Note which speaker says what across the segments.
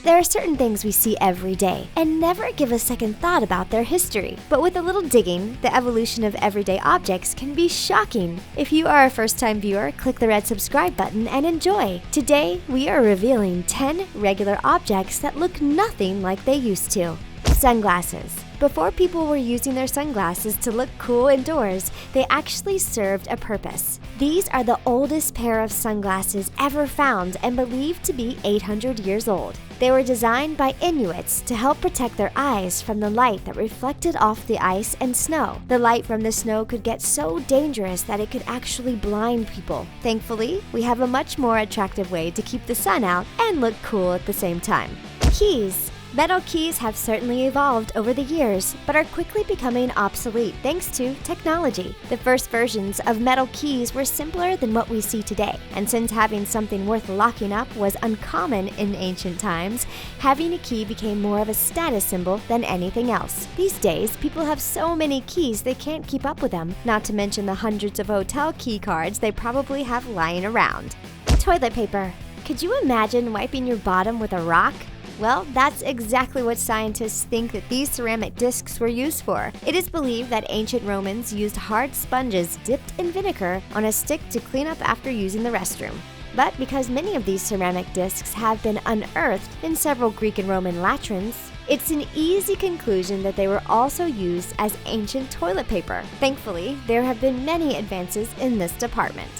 Speaker 1: There are certain things we see every day and never give a second thought about their history. But with a little digging, the evolution of everyday objects can be shocking. If you are a first-time viewer, click the red subscribe button and enjoy. Today, we are revealing 10 regular objects that look nothing like they used to. Sunglasses. Before people were using their sunglasses to look cool indoors, they actually served a purpose. These are the oldest pair of sunglasses ever found and believed to be 800 years old. They were designed by Inuits to help protect their eyes from the light that reflected off the ice and snow. The light from the snow could get so dangerous that it could actually blind people. Thankfully, we have a much more attractive way to keep the sun out and look cool at the same time. Keys. Metal keys have certainly evolved over the years, but are quickly becoming obsolete thanks to technology. The first versions of metal keys were simpler than what we see today, and since having something worth locking up was uncommon in ancient times, having a key became more of a status symbol than anything else. These days, people have so many keys they can't keep up with them, not to mention the hundreds of hotel key cards they probably have lying around. Toilet paper. Could you imagine wiping your bottom with a rock? Well, that's exactly what scientists think that these ceramic discs were used for. It is believed that ancient Romans used hard sponges dipped in vinegar on a stick to clean up after using the restroom. But because many of these ceramic discs have been unearthed in several Greek and Roman latrines, it's an easy conclusion that they were also used as ancient toilet paper. Thankfully, there have been many advances in this department.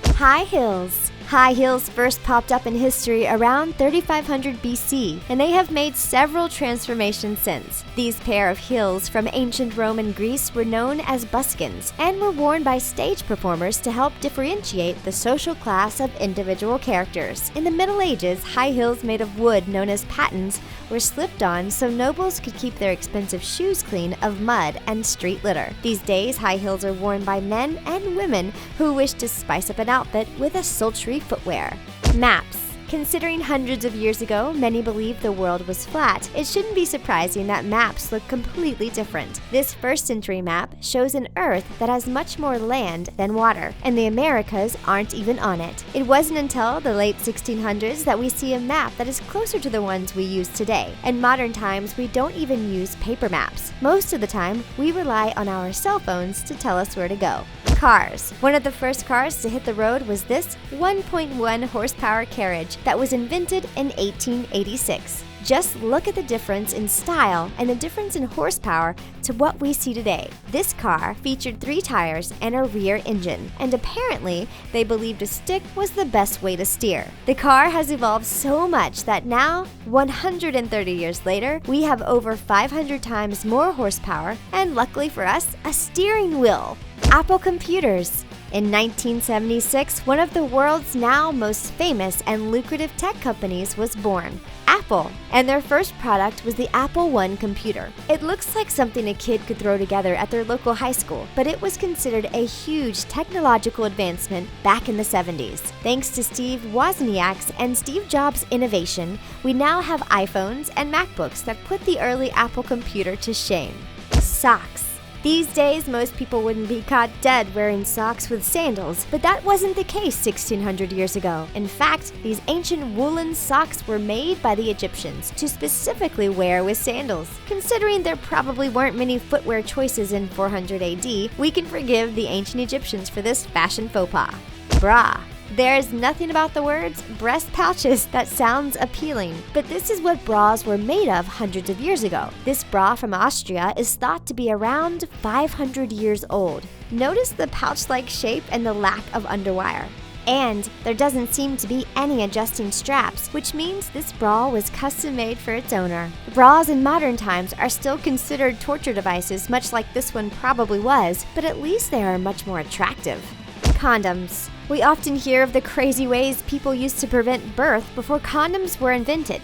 Speaker 1: High heels. High heels first popped up in history around 3500 BC, and they have made several transformations since. These pair of heels from ancient Rome and Greece were known as buskins and were worn by stage performers to help differentiate the social class of individual characters. In the Middle Ages, high heels made of wood known as pattens were slipped on so nobles could keep their expensive shoes clean of mud and street litter. These days, high heels are worn by men and women who wish to spice up an outfit with a sultry footwear. Maps. Considering hundreds of years ago, many believed the world was flat, it shouldn't be surprising that maps look completely different. This first-century map shows an Earth that has much more land than water, and the Americas aren't even on it. It wasn't until the late 1600s that we see a map that is closer to the ones we use today. In modern times, we don't even use paper maps. Most of the time, we rely on our cell phones to tell us where to go. Cars. One of the first cars to hit the road was this 1.1 horsepower carriage that was invented in 1886. Just look at the difference in style and the difference in horsepower to what we see today. This car featured 3 tires and a rear engine, and apparently they believed a stick was the best way to steer. The car has evolved so much that now, 130 years later, we have over 500 times more horsepower and, luckily for us, a steering wheel. Apple computers. In 1976, one of the world's now most famous and lucrative tech companies was born, Apple, and their first product was the Apple I computer. It looks like something a kid could throw together at their local high school, but it was considered a huge technological advancement back in the 70s. Thanks to Steve Wozniak's and Steve Jobs' innovation, we now have iPhones and MacBooks that put the early Apple computer to shame. Socks. These days, most people wouldn't be caught dead wearing socks with sandals, but that wasn't the case 1600 years ago. In fact, these ancient woolen socks were made by the Egyptians to specifically wear with sandals. Considering there probably weren't many footwear choices in 400 AD, we can forgive the ancient Egyptians for this fashion faux pas. Bra. There's nothing about the words breast pouches that sounds appealing, but this is what bras were made of hundreds of years ago. This bra from Austria is thought to be around 500 years old. Notice the pouch-like shape and the lack of underwire. And there doesn't seem to be any adjusting straps, which means this bra was custom-made for its owner. Bras in modern times are still considered torture devices, much like this one probably was, but at least they are much more attractive. Condoms. We often hear of the crazy ways people used to prevent birth before condoms were invented.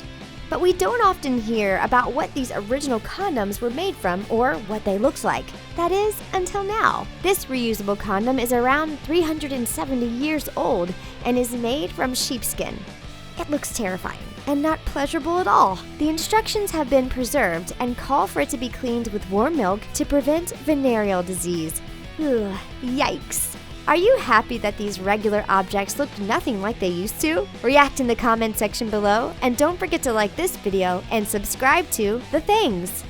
Speaker 1: But we don't often hear about what these original condoms were made from or what they looked like. That is, until now. This reusable condom is around 370 years old and is made from sheepskin. It looks terrifying and not pleasurable at all. The instructions have been preserved and call for it to be cleaned with warm milk to prevent venereal disease. Ugh, yikes. Are you happy that these regular objects look nothing like they used to? React in the comment section below, and don't forget to like this video and subscribe to The Things.